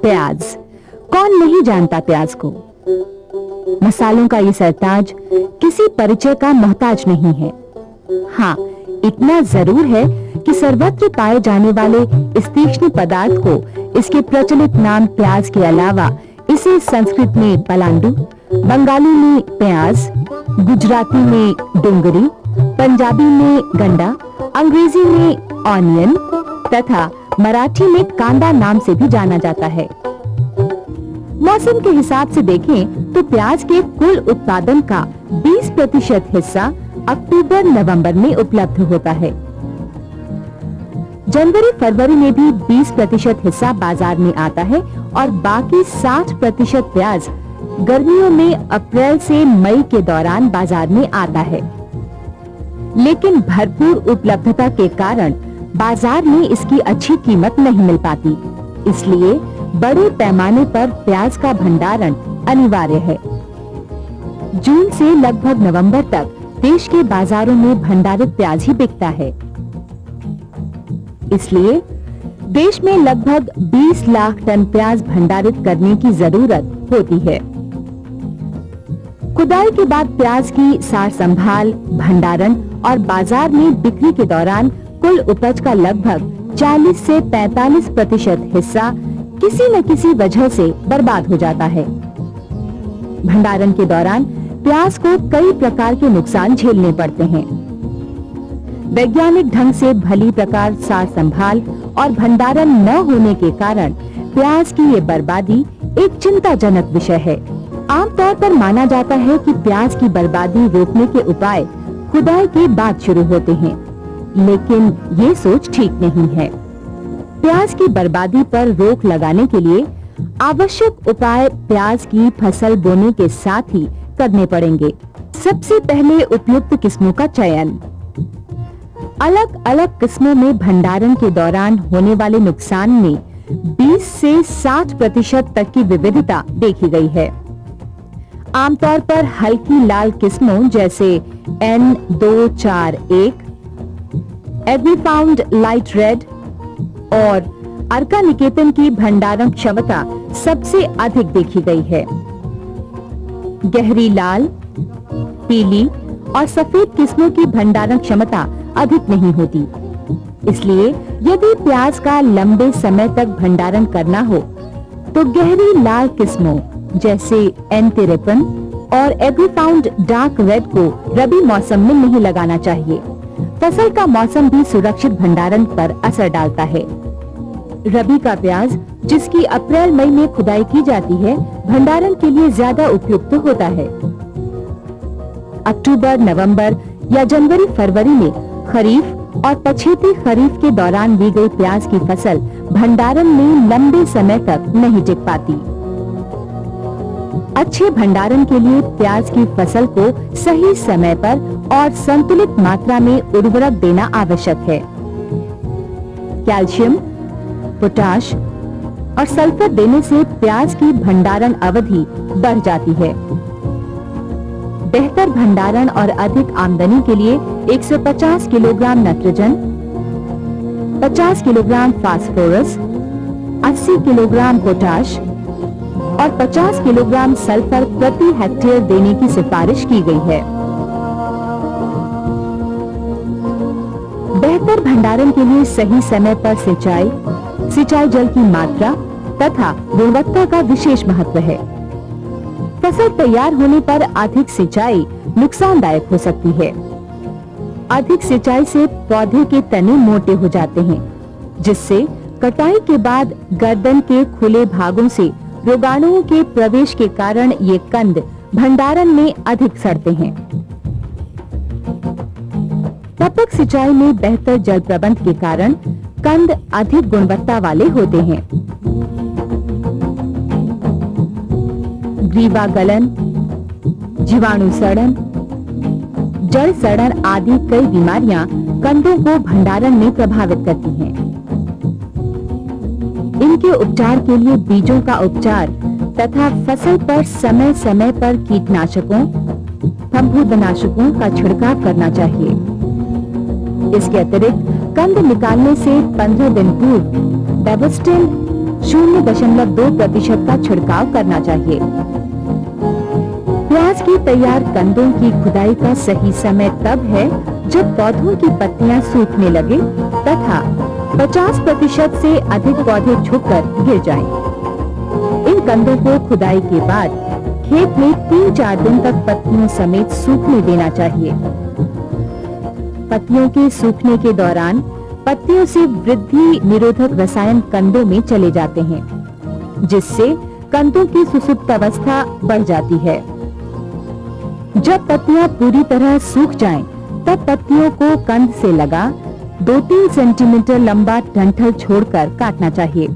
प्याज। कौन नहीं जानता प्याज को। मसालों का ये सरताज किसी परिचय का मोहताज नहीं है। हाँ, इतना जरूर है कि सर्वत्र पाए जाने वाले इस तीक्ष्ण पदार्थ को इसके प्रचलित नाम प्याज के अलावा इसे संस्कृत में पलांडू, बंगाली में प्याज, गुजराती में डुंगरी, पंजाबी में गंडा, अंग्रेजी में ऑनियन तथा मराठी में कांदा नाम से भी जाना जाता है। मौसम के हिसाब से देखें तो प्याज के कुल उत्पादन का 20% हिस्सा अक्टूबर-नवंबर में उपलब्ध होता है। जनवरी-फरवरी में भी 20% हिस्सा बाजार में आता है और बाकी 60% प्याज गर्मियों में अप्रैल से मई के दौरान बाजार में आता है। लेकिन भरपूर उपलब्धता के कारण बाजार में इसकी अच्छी कीमत नहीं मिल पाती, इसलिए बड़े पैमाने पर प्याज का भंडारण अनिवार्य है। जून से लगभग नवंबर तक देश के बाजारों में भंडारित प्याज ही बिकता है। इसलिए देश में लगभग 20 लाख टन प्याज भंडारित करने की जरूरत होती है। खुदाई के बाद प्याज की सार संभाल, भंडारण और बाजार में बिक्री के दौरान कुल उपज का लगभग 40 से 45% हिस्सा किसी न किसी वजह से बर्बाद हो जाता है। भंडारण के दौरान प्याज को कई प्रकार के नुकसान झेलने पड़ते हैं। वैज्ञानिक ढंग से भली प्रकार सार संभाल और भंडारण न होने के कारण प्याज की ये बर्बादी एक चिंताजनक विषय है। आमतौर पर माना जाता है कि प्याज की बर्बादी रोकने के उपाय खुदाई के बाद शुरू होते हैं, लेकिन ये सोच ठीक नहीं है। प्याज की बर्बादी पर रोक लगाने के लिए आवश्यक उपाय प्याज की फसल बोने के साथ ही करने पड़ेंगे। सबसे पहले उपयुक्त किस्मों का चयन। अलग अलग किस्मों में भंडारण के दौरान होने वाले नुकसान में 20 से 60% तक की विविधता देखी गई है। आमतौर पर हल्की लाल किस्मों जैसे N241, एग्रीफाउंड लाइट रेड और अर्का निकेतन की भंडारण क्षमता सबसे अधिक देखी गई है। गहरी लाल, पीली और सफेद किस्मों की भंडारण क्षमता अधिक नहीं होती। इसलिए यदि प्याज का लंबे समय तक भंडारण करना हो तो गहरी लाल किस्मों जैसे N53 और एग्रीफाउंड डार्क रेड को रबी मौसम में नहीं लगाना चाहिए। फसल का मौसम भी सुरक्षित भंडारण पर असर डालता है। रबी का प्याज, जिसकी अप्रैल मई में खुदाई की जाती है, भंडारण के लिए ज्यादा उपयुक्त होता है। अक्टूबर, नवंबर या जनवरी फरवरी में खरीफ और पछेती खरीफ के दौरान ली गई प्याज की फसल भंडारण में लंबे समय तक नहीं टिक पाती। अच्छे भंडारण के लिए प्याज की फसल को सही समय पर और संतुलित मात्रा में उर्वरक देना आवश्यक है। कैल्शियम, पोटाश और सल्फर देने से प्याज की भंडारण अवधि बढ़ जाती है। बेहतर भंडारण और अधिक आमदनी के लिए 150 kilogram nitrogen, 50 kilogram phosphorus, 80 kilogram potash और 50 किलोग्राम सल्फर प्रति हेक्टेयर देने की सिफारिश की गई है। बेहतर भंडारण के लिए सही समय पर सिंचाई जल की मात्रा तथा गुणवत्ता का विशेष महत्व है। फसल तैयार होने पर अधिक सिंचाई नुकसानदायक हो सकती है। अधिक सिंचाई से पौधे के तने मोटे हो जाते हैं, जिससे कटाई के बाद गर्दन के खुले भागों से रोगाणुओं के प्रवेश के कारण ये कंद भंडारण में अधिक सड़ते हैं। टपक सिंचाई में बेहतर जल प्रबंध के कारण कंद अधिक गुणवत्ता वाले होते हैं। ग्रीवा गलन, जीवाणु सड़न, जड़ सड़न आदि कई बीमारियां कंदों को भंडारण में प्रभावित करती हैं। इनके उपचार के लिए बीजों का उपचार तथा फसल पर समय समय पर कीटनाशकों, फफूंदनाशकों का छिड़काव करना चाहिए। इसके अतिरिक्त कंद निकालने से 15 दिन पूर्व डेवोस्टिन, 0.2% का छिड़काव करना चाहिए। प्याज की तैयार कंदों की खुदाई का सही समय तब है जब पौधों की पत्तियां सूखने लगे तथा 50% से अधिक पौधे झुककर गिर जाएं। इन कंदों को खुदाई के बाद खेत में 3-4 दिन तक पत्तियों समेत सूखने देना चाहिए। पत्तियों के सूखने के दौरान पत्तियों से वृद्धि निरोधक रसायन कंदों में चले जाते हैं, जिससे कंदों की सुसुप्त अवस्था बढ़ जाती है। जब पत्तियां पूरी तरह सूख जाएं, तब पत्तियों को कंद से लगा 2-3 सेंटीमीटर लंबा डंठल छोड़कर काटना चाहिए।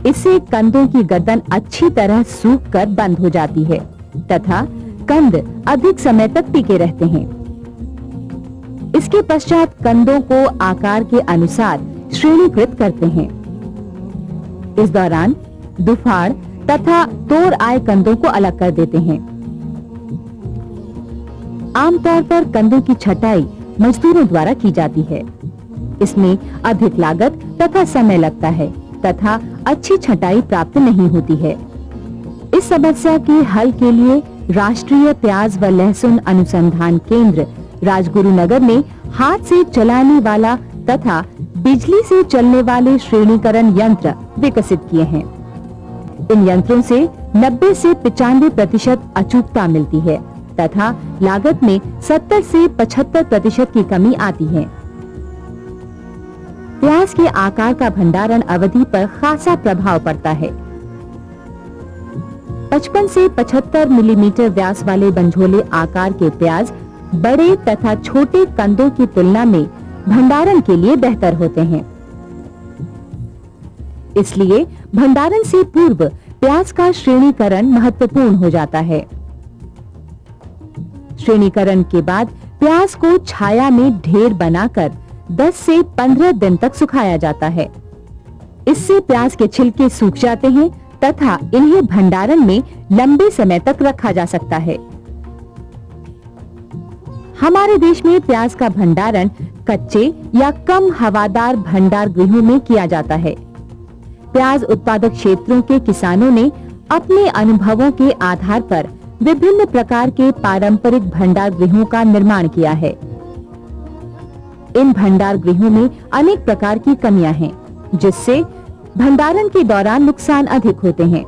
इससे कंदों की गर्दन अच्छी तरह सूखकर बंद हो जाती है तथा कंद अधिक समय तक टिके रहते हैं। इसके पश्चात कंदों को आकार के अनुसार श्रेणीकृत करते हैं। इस दौरान दुफाड़ तथा तोड़ आए कंदों को अलग कर देते हैं। आमतौर पर कंदों की छटाई मजदूरों द्वारा की जाती है। इसमें अधिक लागत तथा समय लगता है तथा अच्छी छटाई प्राप्त नहीं होती है। इस समस्या के हल के लिए राष्ट्रीय प्याज व लहसुन अनुसंधान केंद्र राजगुरुनगर ने हाथ से चलाने वाला तथा बिजली से चलने वाले श्रेणीकरण यंत्र विकसित किए हैं। इन यंत्रों से 90 से 95% अचूकता मिलती है तथा लागत में 70 से 75% की कमी आती है। प्याज के आकार का भंडारण अवधि पर खासा प्रभाव पड़ता है। 55 से 75 मिलीमीटर व्यास वाले बंझोले आकार के प्याज बड़े तथा छोटे कंदों की तुलना में भंडारण के लिए बेहतर होते हैं। इसलिए भंडारण से पूर्व प्याज का श्रेणीकरण महत्वपूर्ण हो जाता है। श्रेणीकरण के बाद प्याज को छाया में ढेर बनाकर 10 से 15 दिन तक सुखाया जाता है। इससे प्याज के छिलके सूख जाते हैं तथा इन्हें भंडारण में लंबे समय तक रखा जा सकता है। हमारे देश में प्याज का भंडारण कच्चे या कम हवादार भंडार गृहों में किया जाता है। प्याज उत्पादक क्षेत्रों के किसानों ने अपने अनुभवों के आधार पर विभिन्न प्रकार के पारंपरिक भंडार गृहों का निर्माण किया है। इन भंडार गृहों में अनेक प्रकार की कमियां हैं, जिससे भंडारण के दौरान नुकसान अधिक होते हैं।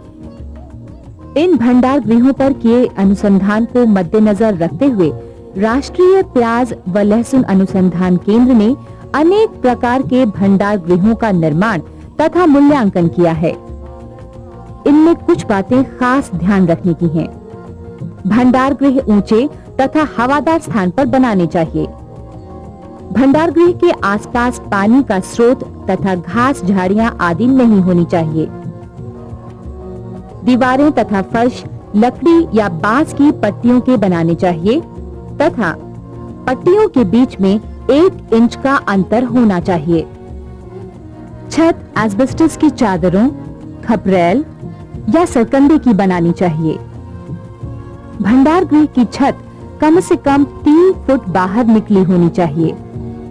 इन भंडार गृहों पर किए अनुसंधान को मद्देनजर रखते हुए राष्ट्रीय प्याज व लहसुन अनुसंधान केंद्र ने अनेक प्रकार के भंडार गृहों का निर्माण तथा मूल्यांकन किया है। इनमें कुछ बातें खास ध्यान रखने की हैं। भंडार गृह ऊंचे तथा हवादार स्थान पर बनाने चाहिए। भंडार गृह के आसपास पानी का स्रोत तथा घास झाड़ियां आदि नहीं होनी चाहिए। दीवारें तथा फर्श लकड़ी या बांस की पट्टियों के बनाने चाहिए तथा पट्टियों के बीच में 1 इंच का अंतर होना चाहिए। छत एस्बेस्टस की चादरों, खपरेल या सरकंडे की बनानी चाहिए। भंडार गृह की छत कम से कम 3 फुट बाहर निकली होनी चाहिए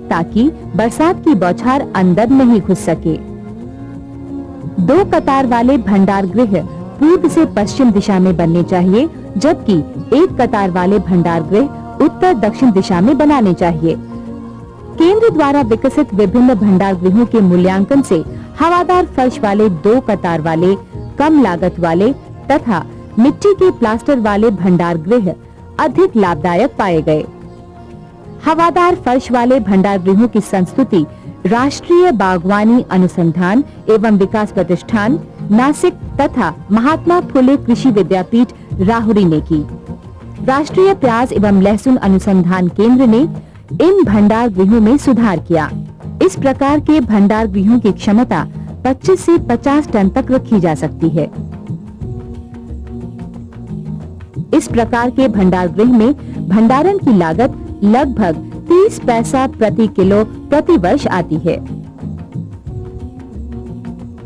ताकि बरसात की बौछार अंदर नहीं घुस सके। 2 कतार वाले भंडार गृह पूर्व से पश्चिम दिशा में बनने चाहिए, जबकि 1 कतार वाले भंडार गृह उत्तर दक्षिण दिशा में बनाने चाहिए। केंद्र द्वारा विकसित विभिन्न भंडार गृहों के मूल्यांकन से हवादार फर्श वाले 2 कतार वाले, कम लागत वाले तथा मिट्टी के प्लास्टर वाले भंडार गृह अधिक लाभदायक पाए गए। हवादार फर्श वाले भंडार गृहों की संस्तुति राष्ट्रीय बागवानी अनुसंधान एवं विकास प्रतिष्ठान नासिक तथा महात्मा फुले कृषि विद्यापीठ राहुरी ने की। राष्ट्रीय प्याज एवं लहसुन अनुसंधान केंद्र ने इन भंडार गृहों में सुधार किया। इस प्रकार के भंडार गृहों की क्षमता 25 से 50 टन तक रखी जा सकती है। इस प्रकार के भंडार गृह में भंडारण की लागत लगभग 30 पैसा प्रति किलो प्रति वर्ष आती है।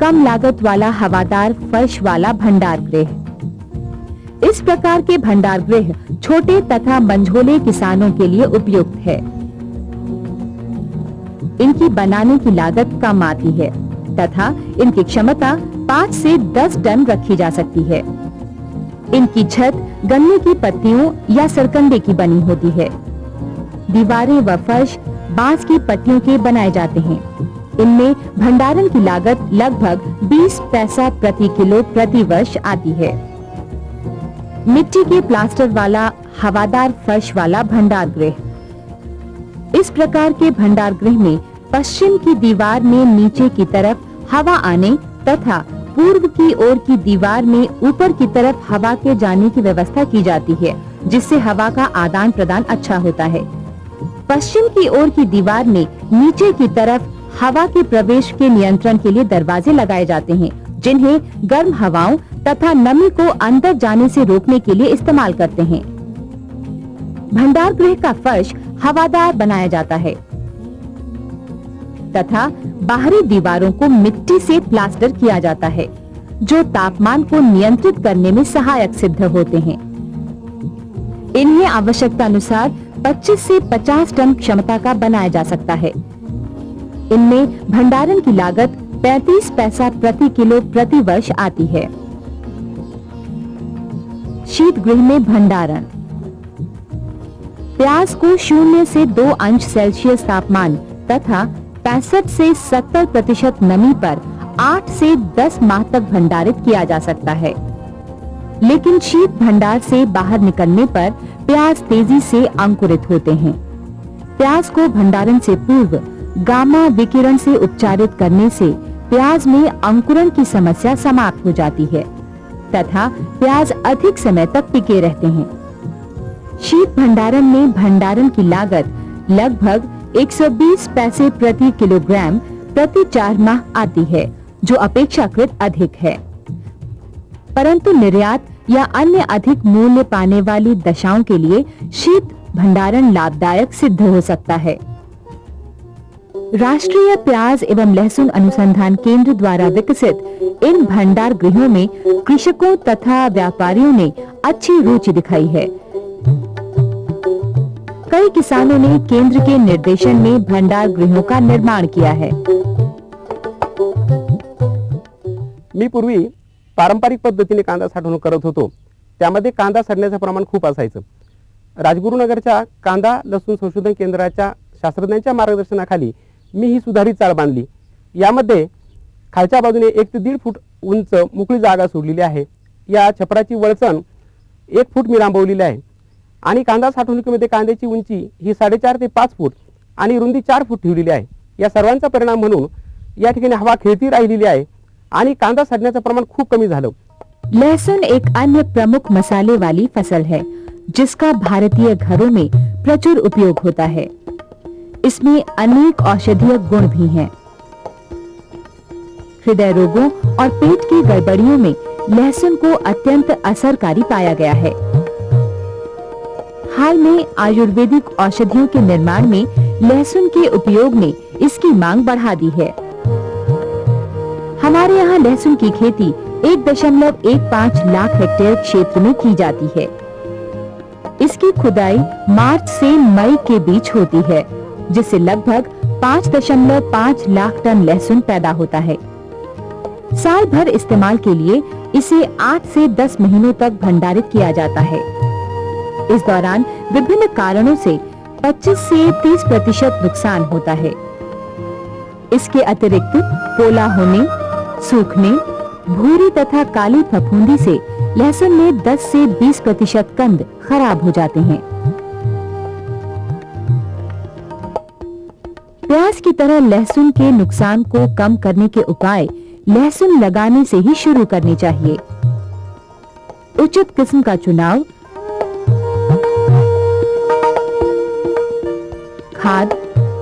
कम लागत वाला हवादार फर्श वाला भंडार गृह। इस प्रकार के भंडार गृह छोटे तथा मंझोले किसानों के लिए उपयुक्त है। इनकी बनाने की लागत कम आती है। तथा इनकी क्षमता 5 से 10 टन रखी जा सकती है। इनकी छत गन्ने की पत्तियों या सरकंडे की बनी होती है। दीवारें व फर्श बांस की पट्टियों के बनाए जाते हैं। इनमें भंडारण की लागत लगभग 20 पैसा प्रति किलो प्रति वर्ष आती है। मिट्टी के प्लास्टर वाला हवादार फर्श वाला भंडार गृह। इस प्रकार के भंडार गृह में पश्चिम की दीवार में नीचे की तरफ हवा आने तथा पूर्व की ओर की दीवार में ऊपर की तरफ हवा के जाने की व्यवस्था की जाती है, जिससे हवा का आदान प्रदान अच्छा होता है। पश्चिम की ओर की दीवार में नीचे की तरफ हवा के प्रवेश के नियंत्रण के लिए दरवाजे लगाए जाते हैं, जिन्हें गर्म हवाओं तथा नमी को अंदर जाने से रोकने के लिए इस्तेमाल करते हैं। भंडार गृह का फर्श हवादार बनाया जाता है तथा बाहरी दीवारों को मिट्टी से प्लास्टर किया जाता है, जो तापमान को नियंत्रित करने में सहायक सिद्ध होते हैं। इन्हें आवश्यकता अनुसार 25 से 50 टन क्षमता का बनाया जा सकता है। इनमें भंडारण की लागत 35 पैसा प्रति किलो प्रति वर्ष आती है। शीत गृह में भंडारण। प्याज को 0 से 2 अंश सेल्सियस तापमान तथा 65 से 70% नमी पर 8 से 10 माह तक भंडारित किया जा सकता है। लेकिन शीत भंडार से बाहर निकलने पर प्याज तेजी से अंकुरित होते हैं। प्याज को भंडारण से पूर्व गामा विकिरण से उपचारित करने से प्याज में अंकुरण की समस्या समाप्त हो जाती है तथा प्याज अधिक समय तक टिके रहते हैं। शीत भंडारण में भंडारण की लागत लगभग 120 पैसे प्रति किलोग्राम प्रति 4 माह आती है, जो अपेक्षाकृत अधिक है, परंतु निर्यात या अन्य अधिक मूल्य पाने वाली दशाओं के लिए शीत भंडारण लाभदायक सिद्ध हो सकता है। राष्ट्रीय प्याज एवं लहसुन अनुसंधान केंद्र द्वारा विकसित इन भंडार गृहों में कृषकों तथा व्यापारियों ने अच्छी रुचि दिखाई है। कई किसानों ने केंद्र के निर्देशन में भंडार गृहों का निर्माण किया है। मी पूर्वी पारंपरिक पद्धतीने कांदा साठवणूक करत होतो, त्यामध्ये कांदा सडण्याचं प्रमाण खूप असायचं। राजगुरुनगरच्या कांदा लसूण संशोधन केंद्राच्या शास्त्रज्ञांच्या मार्गदर्शनाखाली मी ही सुधारित चाळ बांधली। यामध्ये खालच्या बाजूने 1 ते 1.5 फूट उंच मोकळी जागा सोडलेली आहे। या छपराची वळचण 1 फूट मी लांबवलेली आहे आणि कांदा साठवणुकीमध्ये कांद्याची उंची ही 4.5 ते 5 फूट आणि रुंदी 4 फूट ठेवलेली आहे। या सर्वांचा परिणाम म्हणून या ठिकाणी हवा खेळती राहिलेली आहे आणि कांदा सडण्याचं प्रमाण खूप कमी झालं। लहसुन एक अन्य प्रमुख मसाले वाली फसल है, जिसका भारतीय घरों में प्रचुर उपयोग होता है। इसमें अनेक औषधीय गुण भी हैं। हृदय रोगों और पेट की गड़बड़ियों में लहसुन को अत्यंत असरकारी पाया गया है। हाल में आयुर्वेदिक औषधियों के निर्माण में लहसुन के उपयोग ने इसकी मांग बढ़ा दी है। हमारे यहाँ लहसुन की खेती 1.15 लाख हेक्टेयर क्षेत्र में की जाती है। इसकी खुदाई मार्च से मई के बीच होती है, जिससे लगभग 5.5 लाख टन लहसुन पैदा होता है। साल भर इस्तेमाल के लिए इसे 8 से 10 महीनों तक भंडारित किया जाता है। इस दौरान विभिन्न कारणों से 25 से 30% नुकसान होता है। इसके अतिरिक्त पोला होने, सूखने, भूरी तथा काली फफूंदी से लहसुन में 10 से 20% कंद खराब हो जाते हैं। प्याज की तरह लहसुन के नुकसान को कम करने के उपाय लहसुन लगाने से ही शुरू करने चाहिए। उचित किस्म का चुनाव, खाद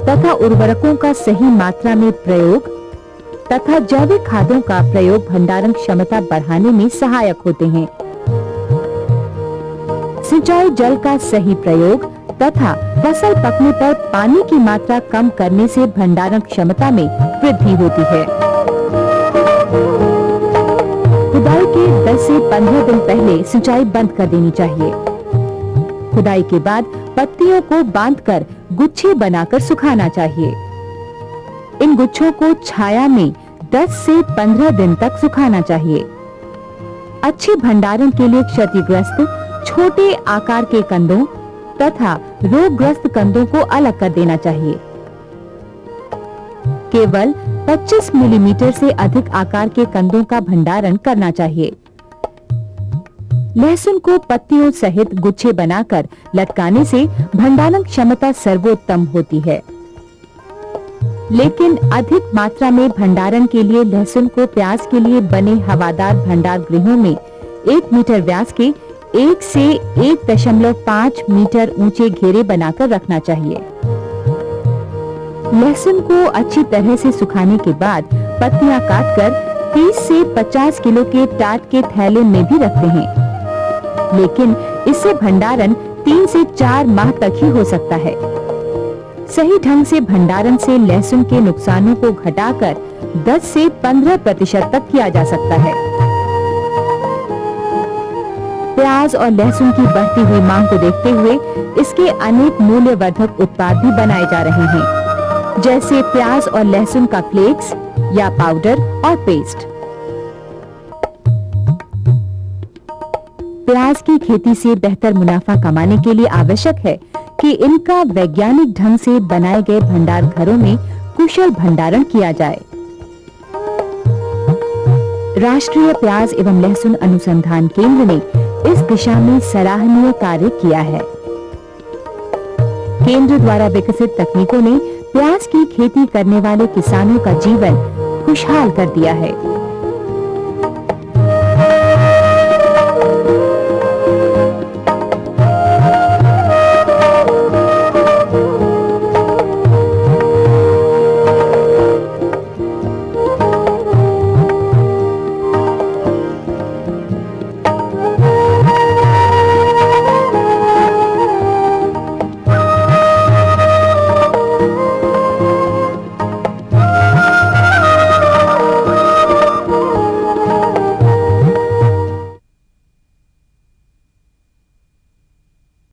तथा उर्वरकों का सही मात्रा में प्रयोग तथा जैविक खादों का प्रयोग भंडारण क्षमता बढ़ाने में सहायक होते हैं। सिंचाई जल का सही प्रयोग तथा फसल पकने पर पानी की मात्रा कम करने से भंडारण क्षमता में वृद्धि होती है। खुदाई के 10 से 15 दिन पहले सिंचाई बंद कर देनी चाहिए। खुदाई के बाद पत्तियों को बांधकर गुच्छे बनाकर सुखाना चाहिए। इन गुच्छों को छाया में 10 से 15 दिन तक सुखाना चाहिए। अच्छे भंडारण के लिए क्षतिग्रस्त छोटे आकार के कंदों तथा रोगग्रस्त कंदों को अलग कर देना चाहिए। केवल 25 मिलीमीटर से अधिक आकार के कंदों का भंडारण करना चाहिए। लहसुन को पत्तियों सहित गुच्छे बनाकर लटकाने से भंडारण क्षमता सर्वोत्तम होती है। लेकिन अधिक मात्रा में भंडारण के लिए लहसुन को प्याज के लिए बने हवादार भंडार गृहों में 1 मीटर व्यास के 1 से 1.5 मीटर ऊंचे घेरे बनाकर रखना चाहिए। लहसुन को अच्छी तरह से सुखाने के बाद पत्तियां काटकर 30 से 50 किलो के टाट के थैले में भी रखते हैं। लेकिन इससे भंडारण 3 से 4 माह तक ही हो सकता है। सही ढंग से भंडारण से लहसुन के नुकसानों को घटाकर 10 से 15% तक किया जा सकता है। प्याज और लहसुन की बढ़ती हुई मांग को देखते हुए इसके अनेक मूल्यवर्धक उत्पाद भी बनाए जा रहे हैं, जैसे प्याज और लहसुन का फ्लेक्स या पाउडर और पेस्ट। प्याज की खेती से बेहतर मुनाफा कमाने के लिए आवश्यक है कि इनका वैज्ञानिक ढंग से बनाए गए भंडार घरों में कुशल भंडारण किया जाए। राष्ट्रीय प्याज एवं लहसुन अनुसंधान केंद्र ने इस दिशा में सराहनीय कार्य किया है। केंद्र द्वारा विकसित तकनीकों ने प्याज की खेती करने वाले किसानों का जीवन खुशहाल कर दिया है।